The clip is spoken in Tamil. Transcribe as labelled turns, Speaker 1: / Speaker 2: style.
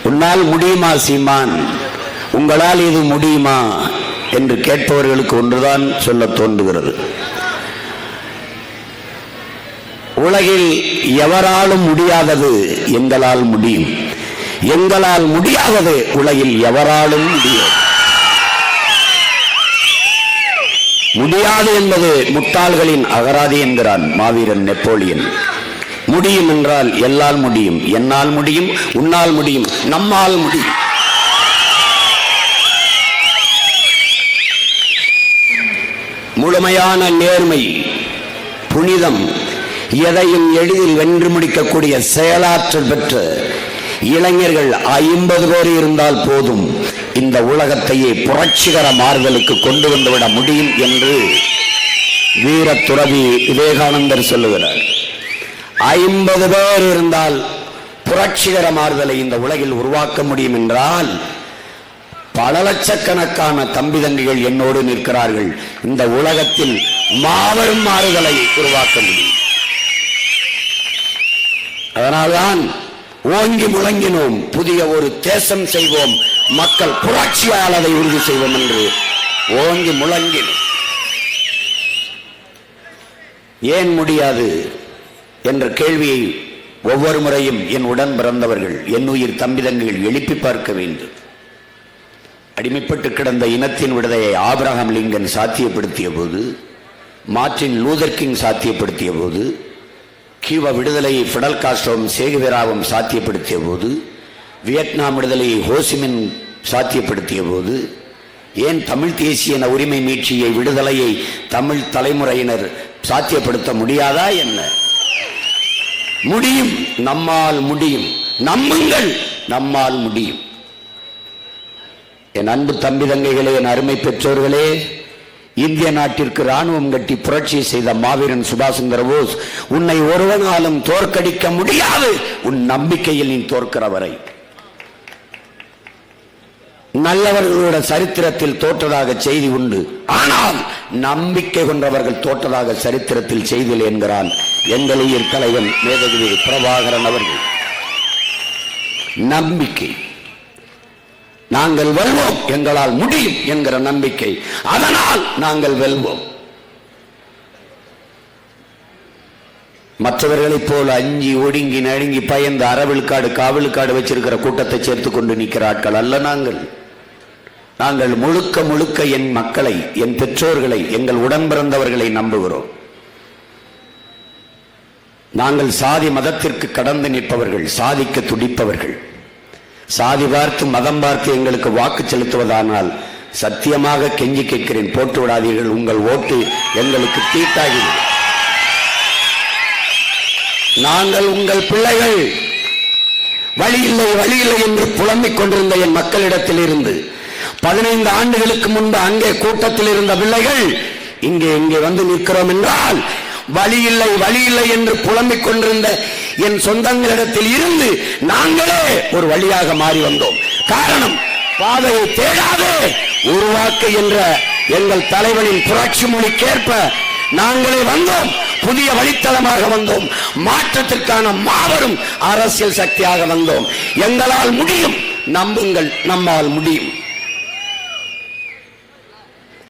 Speaker 1: உன்னால் முடியுமா சீமான், உங்களால் இது முடியுமா என்று கேட்பவர்களுக்கு ஒன்றுதான் சொல்ல தோன்றுகிறது. உலகில் எவராலும் முடியாதது எங்களால் முடியும், எங்களால் முடியாதது உலகில் எவராலும் முடியும். முடியாது என்பது முட்டாள்களின் அகராதி என்கிறான் மாவீரன் நெப்போலியன். முடியும் என்றால் எல்லால் முடியும், என்னால் முடியும், உன்னால் முடியும், நம்மால் முடியும். முழுமையான நேர்மை, புனிதம், எதையும் எளிதில் வென்று முடிக்கக்கூடிய செயலாற்றல் பெற்ற இளைஞர்கள் 50 பேர் இருந்தால் போதும் இந்த உலகத்தையே புரட்சிகர மாறுதலுக்கு கொண்டு வந்துவிட முடியும் என்று வீர துறவி விவேகானந்தர் சொல்லுகிறார். 50 பேர் இருந்தால் புரட்சிகர மாறுதலை இந்த உலகில் உருவாக்க முடியும் என்றால் பல லட்சக்கணக்கான தம்பி தங்கைகள் என்னோடு நிற்கிறார்கள். இந்த உலகத்தில் மாபெரும் மாறுதலை உருவாக்க முடியும். அதனால்தான் ஓங்கி முழங்கினோம், புதிய ஒரு தேசம் செய்வோம், மக்கள் புரட்சியால் அதை உறுதி செய்வோம் என்று ஓங்கி முழங்கினோம். ஏன் முடியாது என்ற கேள்வியை ஒவ்வொரு முறையும் என் உடன் பிறந்தவர்கள், என் உயிர் தம்பிதங்கள் எழுப்பி பார்க்க வேண்டும். அடிமைப்பட்டு கிடந்த இனத்தின் விடுதலையை ஆபிரகாம் லிங்கன் சாத்தியப்படுத்திய போது, மார்ட்டின் லூதர் கிங் சாத்தியப்படுத்திய போது, கியூபா விடுதலையை பிடல் காஸ்ட்ரோவும் சேகுவேராவும் சாத்தியப்படுத்திய போது, வியட்நாம் விடுதலையை ஹோசிமின் சாத்தியப்படுத்திய போது, ஏன் தமிழ் தேசிய உரிமை மீட்சியை, விடுதலையை தமிழ் தலைமுறையினர் சாத்தியப்படுத்த முடியாதா என்ன? முடியும், நம்மால் முடியும், நம்புங்கள், நம்மால் முடியும். என் அன்பு தம்பி தங்கைகளே, என் அருமை பெற்றோர்களே, இந்திய நாட்டிற்கு ராணுவம் கட்டி புரட்சி செய்த மாவீரன் சுபாஷ் சந்திர போஸ், உன்னை ஒருவனாலும் தோற்கடிக்க முடியாது, உன் நம்பிக்கையில் நீ தோற்கிற வரை. நல்லவர்களோட சரித்திரத்தில் தோற்றதாக செய்தி உண்டு, ஆனால் நம்பிக்கை கொண்டவர்கள் தோற்றதாக சரித்திரத்தில் செய்தில் என்கிறான் எங்கள் உயிர் தலைவன் மேதகுதி பிரபாகரன் அவர்கள். நம்பிக்கை, நாங்கள் வெல்வோம், எங்களால் முடியும் என்கிற நம்பிக்கை, அதனால் நாங்கள் வெல்வோம். மற்றவர்களைப் போல அஞ்சி ஒடுங்கி நடுங்கி பயந்து அறவிழுக்காடு காவலுக்காடு வச்சிருக்கிற கூட்டத்தை சேர்த்துக் கொண்டு நிற்கிற ஆட்கள் அல்ல நாங்கள். நாங்கள் முழுக்க முழுக்க என் மக்களை, என் பெற்றோர்களை, எங்கள் உடன் பிறந்தவர்களை நம்புகிறோம். நாங்கள் சாதி மதத்திற்கு கடந்து நிற்பவர்கள், சாதிக்க துடிப்பவர்கள். சாதி பார்த்து மதம் பார்த்து எங்களுக்கு வாக்கு செலுத்துவதானால் சத்தியமாக கெஞ்சி கேட்கிறேன், போட்டு விடாதீர்கள். உங்கள் ஓட்டு எங்களுக்கு தீட்டாகிறது. நாங்கள் உங்கள் பிள்ளைகள். வழியில்லை வழியில்லை என்று புலம்பிக் கொண்டிருந்த என் மக்களிடத்தில் இருந்து 15 ஆண்டுகளுக்கு முன்பு அங்கே கூட்டத்தில் இருந்த பிள்ளைகள் இங்கே வந்து நிற்கிறோம் என்றால், வழியில்லை வழியில்லை என்று புலம்பிக் கொண்டிருந்த என் சொந்தங்களிடத்தில் இருந்து நாங்களே ஒரு வழியாக மாறி வந்தோம். காரணம், பாதையை தேடாதே உருவாக்கு என்ற எங்கள் தலைவனின் புரட்சி மொழிக்கேற்ப நாங்களே வந்தோம். புதிய வழித்தளமாக வந்தோம். மாற்றத்திற்கான மாபெரும் அரசியல் சக்தியாக வந்தோம். எங்களால் முடியும், நம்புங்கள், நம்மால் முடியும்.